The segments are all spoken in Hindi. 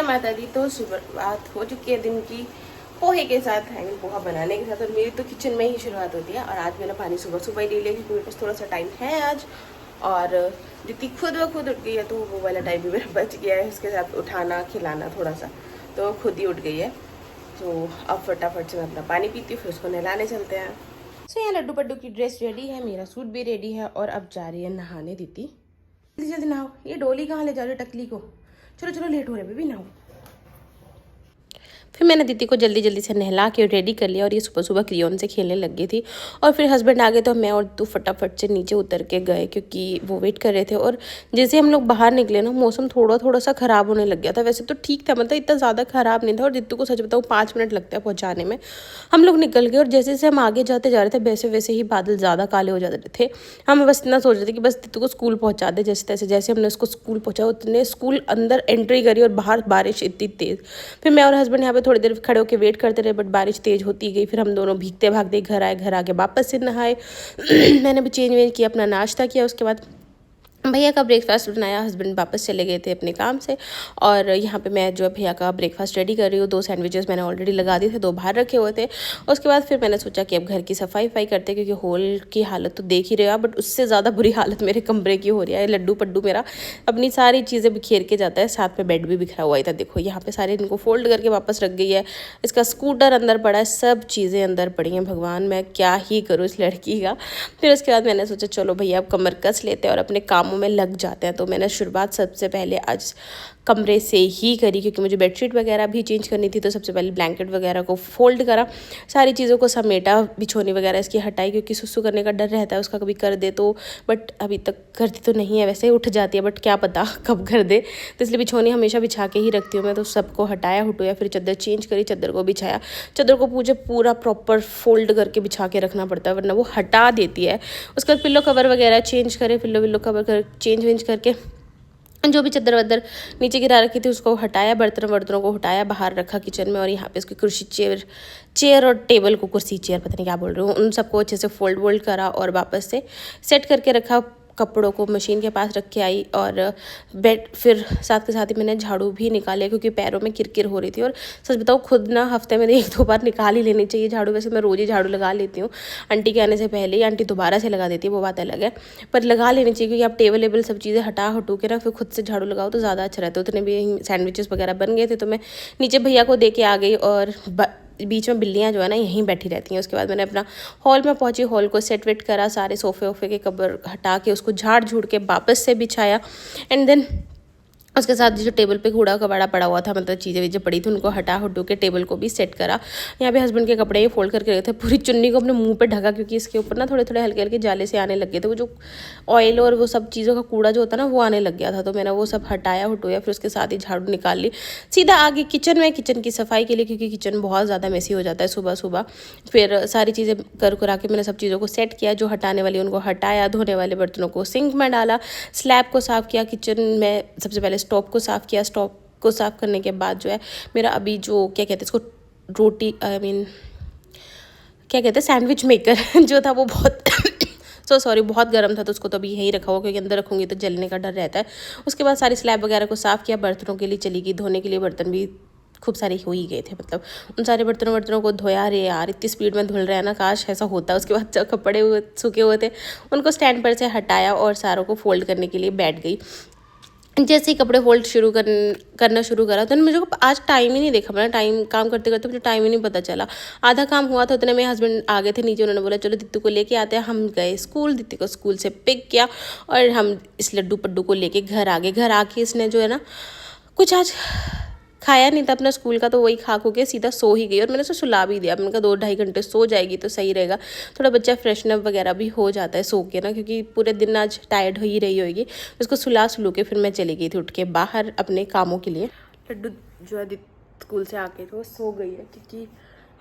माता दी। तो शुरुआत हो चुकी है दिन की पोहे के साथ, आई मीन पोहा बनाने के साथ। और मेरी तो किचन में ही शुरुआत होती है। और आज मैंने पानी सुबह सुबह ही ले लिया क्योंकि मेरे पास थोड़ा सा टाइम है आज। और दीदी खुद ब खुद उठ गई है, तो वो वाला टाइम भी मेरा बच गया है उसके साथ उठाना खिलाना थोड़ा सा, तो खुद ही उठ गई है। तो अब फटाफट से मैं अपना पानी पीती हूँ, फिर उसको नहलाने चलते हैं। सो यहाँ लड्डू पड्डू की ड्रेस रेडी है, मेरा सूट भी रेडी है और अब जा रही है नहाने दीदी। जल्दी जल्दी नहाओ। ये डोली कहाँ ले जा रही हो टकली को? चलो चलो लेट हो रहे बेबी, नहाओ। फिर मैंने दीदी को जल्दी जल्दी से नहला के रेडी कर लिया और ये सुबह सुबह क्रियोन से खेलने लग गई थी। और फिर हस्बैंड आ गए तो मैं और तू फटाफट से नीचे उतर के गए क्योंकि वो वेट कर रहे थे। और जैसे हम लोग बाहर निकले ना, मौसम थोड़ा थोड़ा सा ख़राब होने लग गया था। वैसे तो ठीक था, मतलब इतना ज़्यादा ख़राब नहीं था। और दीदी को सच बताऊँ 5 मिनट लगता है पहुँचाने में। हम लोग निकल गए और जैसे जैसे हम आगे जाते जा रहे थे वैसे वैसे ही बादल ज़्यादा काले हो जाते थे। हम बस इतना सोच रहे थे कि बस दीदी को स्कूल पहुँचा दे जैसे तैसे। जैसे हमने उसको स्कूल पहुँचा, उतने स्कूल अंदर एंट्री करी और बाहर बारिश इतनी तेज़। फिर मैं और हस्बैंड यहाँ पे थोड़ी देर खड़े होकर वेट करते रहे, बट बारिश तेज़ होती गई। फिर हम दोनों भीगते भागते घर आए, घर आके वापस से नहाए। मैंने भी चेंज वेंज किया, अपना नाश्ता किया। उसके बाद भैया का ब्रेकफास्ट बनाया, हस्बैंड वापस चले गए थे अपने काम से। और यहाँ पे मैं जो है भैया का ब्रेकफास्ट रेडी कर रही हूँ। 2 सैंडविचेस मैंने ऑलरेडी लगा दिए थे, 2 बाहर रखे हुए थे। उसके बाद फिर मैंने सोचा कि अब घर की सफाई करते हैं क्योंकि हॉल की हालत तो देख ही रहे हो, बट उससे ज़्यादा बुरी हालत मेरे कमरे की हो रही है। लड्डू पड्डू मेरा अपनी सारी चीज़ें बिखेर के जाता है, साथ में बेड भी बिखरा हुआ था। देखो यहाँ पे सारे इनको फोल्ड करके वापस रख गई है। इसका स्कूटर अंदर पड़ा है, सब चीज़ें अंदर पड़ी हैं। भगवान मैं क्या ही करूँ इस लड़की का। फिर उसके बाद मैंने सोचा चलो भैया अब कमर कस लेते हैं और अपने कामों में लग जाते हैं। तो मैंने शुरुआत सबसे पहले आज कमरे से ही करी क्योंकि मुझे बेडशीट वगैरह भी चेंज करनी थी। तो सबसे पहले ब्लैंकेट वगैरह को फोल्ड करा, सारी चीज़ों को समेटा, बिछोनी वगैरह इसकी हटाई क्योंकि सुसु करने का डर रहता है उसका, कभी कर दे तो। बट अभी तक करती तो नहीं है, वैसे उठ जाती है बट क्या पता कब कर दे। तो इसलिए बिछोनी हमेशा बिछा के ही रखती हूँ मैं। तो सबको हटाया हटोया, फिर चादर चेंज करी, चादर को बिछाया। चादर को मुझे पूरा प्रॉपर फोल्ड करके बिछा के रखना पड़ता है वरना वो हटा देती है। उसके बाद पिल्लो कवर वगैरह चेंज करे, पिल्लो कवर कर चेंज वेंज करके जो भी चादर वदर नीचे गिरा रखी थी उसको हटाया, बर्तनों को हटाया, बाहर रखा किचन में। और यहाँ पे उसकी कुर्सी चेयर और टेबल को, कुर्सी चेयर पता नहीं क्या बोल रही हूँ, उन सबको अच्छे से फोल्ड करा और वापस से सेट करके रखा। कपड़ों को मशीन के पास रख के आई और बेड, फिर साथ के साथ ही मैंने झाड़ू भी निकाला क्योंकि पैरों में किरकिर हो रही थी। और सच बताऊँ खुद ना हफ्ते में 1-2 बार निकाल ही लेनी चाहिए झाड़ू। वैसे मैं रोज़ ही झाड़ू लगा लेती हूँ, आंटी के आने से पहले ही। आंटी दोबारा से लगा देती है वो बात अलग है, पर लगा लेनी चाहिए क्योंकि आप टेबल वेबल सब चीज़ें हटा हटू के ना फिर खुद से झाड़ू लगाओ तो ज़्यादा अच्छा रहता है। उतने भी सैंडविचेस वगैरह बन गए थे तो मैं नीचे भैया को दे के आ गई। और बीच में बिल्लियाँ जो है ना यहीं बैठी रहती हैं। उसके बाद मैंने अपना हॉल में पहुंची, हॉल को सेट वेट करा, सारे सोफे वोफे के कवर हटा के उसको झाड़ झूड़ के वापस से बिछाया। एंड देन उसके साथ जो टेबल पे कूड़ा कबाड़ा पड़ा हुआ था, मतलब चीज़ें वीज़ें पड़ी थी, उनको हटा हटू के टेबल को भी सेट करा। यहाँ पे हस्बैंड के कपड़े ये फोल्ड करके रखे थे, पूरी चुन्नी को अपने मुंह पे ढका क्योंकि इसके ऊपर ना थोड़े थोड़े हल्के हल्के जाले से आने लग गए थे। वो जो ऑयल और वो सब चीज़ों का कूड़ा जो होता है ना वो आने लग गया था। तो मैंने वो सब हटाया हटोया, फिर उसके साथ ही झाड़ू निकाल ली, सीधा आगे किचन में किचन की सफाई के लिए क्योंकि किचन बहुत ज़्यादा मैसी हो जाता है सुबह सुबह। फिर सारी चीज़ें कर के मैंने सब चीज़ों को सेट किया, जो हटाने वाली उनको हटाया, धोने वाले बर्तनों को सिंक में डाला, स्लैब को साफ़ किया, किचन में सबसे पहले स्टोव को साफ़ किया। स्टोव को साफ़ करने के बाद जो है मेरा अभी जो क्या कहते हैं इसको, रोटी आई मीन क्या कहते हैं सैंडविच मेकर जो था वो बहुत सॉरी बहुत गर्म था तो उसको तो अभी यहीं रखा हुआ क्योंकि अंदर रखूँगी तो जलने का डर रहता है। उसके बाद सारी स्लैब वगैरह को साफ़ किया, बर्तनों के लिए चली गई, धोने के लिए बर्तन भी खूब सारे हो ही गए थे। मतलब उन सारे बर्तनों को धोया। अरे यार इतनी स्पीड में धुल रहा है ना, काश ऐसा होता। उसके बाद जो कपड़े हुए सूखे हुए थे उनको स्टैंड पर से हटाया और सारों को फोल्ड करने के लिए बैठ गई। जैसे ही कपड़े फोल्ड करना शुरू करा तो मुझे आज टाइम ही नहीं देखा। मैंने टाइम काम करते करते मुझे टाइम ही नहीं पता चला। आधा काम हुआ था उतने में हस्बैंड आ गए थे नीचे, उन्होंने बोला चलो दीदी को लेके आते हैं। हम गए स्कूल, दीदी को स्कूल से पिक किया और हम इस लड्डू पड्डू को लेके घर आ गए। घर आके इसने जो है ना कुछ आज खाया नहीं था अपना स्कूल का, तो वही खा खो के सीधा सो ही गई और मैंने उसे सुला भी दिया। मैंने कहा 2-2.5 घंटे सो जाएगी तो सही रहेगा, थोड़ा बच्चा फ्रेशनअप वगैरह भी हो जाता है सो के ना, क्योंकि पूरे दिन आज टायर्ड हो ही रही होगी। उसको सुलू के फिर मैं चली गई थी उठ के बाहर अपने कामों के लिए। लड्डू जो है स्कूल से आके तो सो गई है क्योंकि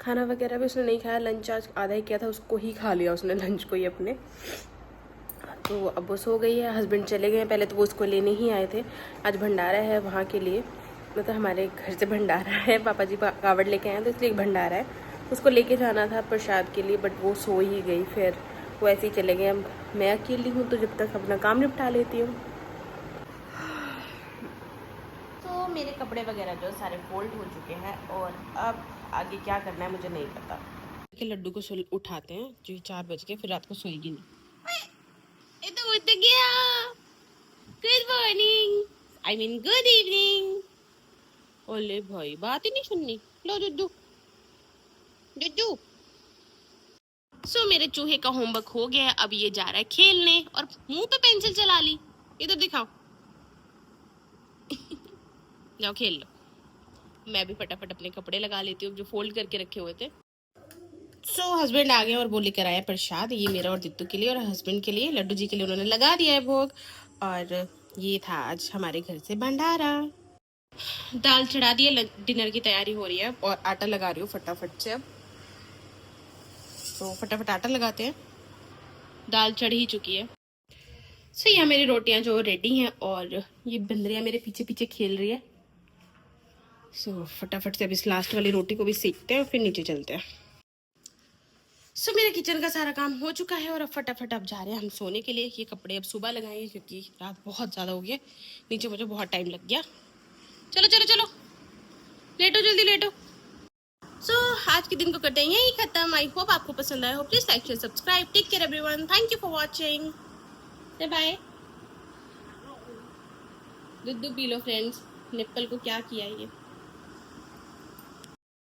खाना वगैरह भी उसने नहीं खाया। लंच आज आधा ही किया था, उसको ही खा लिया उसने लंच को ही अपने। तो अब वो सो गई है। हस्बैंड चले गए हैं, पहले तो वो उसको लेने ही आए थे। आज भंडारा है वहाँ के लिए, मतलब हमारे घर से भंडारा है, पापा जी कावड़ लेके आए तो इसलिए एक भंडारा है, उसको लेके जाना था प्रसाद के लिए, बट वो सो ही गई। फिर वो ऐसे ही चले गए। अब मैं अकेली हूँ तो जब तक अपना काम निपटा लेती हूँ। तो मेरे कपड़े वगैरह जो सारे फोल्ड हो चुके हैं और अब आगे क्या करना है मुझे नहीं पता। कि लड्डू को उठाते हैं जो 4 बज के, फिर रात को सोएगी नहीं। ये तो उठ गया। Good morning, I mean good evening. ओले भाई बात ही नहीं सुननी। लो दुद्दू दुद्दू। मेरे चूहे का होमवर्क हो गया, अब ये जा रहा है खेलने और मुंह पे पेंसिल चला ली। इधर दिखाओ। जाओ खेल लो। मैं भी फटाफट अपने कपड़े लगा लेती हूँ जो फोल्ड करके रखे हुए थे। हस्बैंड आ गए और वो लेकर आया प्रसाद, ये मेरा और दित्तू के लिए और हस्बैंड के लिए। लड्डू जी के लिए उन्होंने लगा दिया है भोग। और ये था आज हमारे घर से भंडारा। दाल चढ़ा दी है, डिनर की तैयारी हो रही है और आटा लगा रही हूँ फटाफट से। अब तो फटाफट आटा लगाते हैं, दाल चढ़ ही चुकी है। यहाँ मेरी रोटियां जो रेडी हैं और ये बंदरियां मेरे पीछे पीछे खेल रही है। फटाफट से अब इस लास्ट वाली रोटी को भी सेकते हैं और फिर नीचे चलते हैं। मेरे किचन का सारा काम हो चुका है और अब फटाफट अब जा रहे हैं हम सोने के लिए। ये कपड़े अब सुबह लगाएंगे क्योंकि रात बहुत ज़्यादा हो गया, नीचे मुझे बहुत टाइम लग गया। चलो चलो चलो लेटो, जल्दी लेटो। आज के दिन को करते हैं यही खत्म। आई होप आपको पसंद आया हो। Please like share subscribe. Take care everyone, thank you for watching, bye. दूध पी लो फ्रेंड्स। निप्पल को क्या किया ये।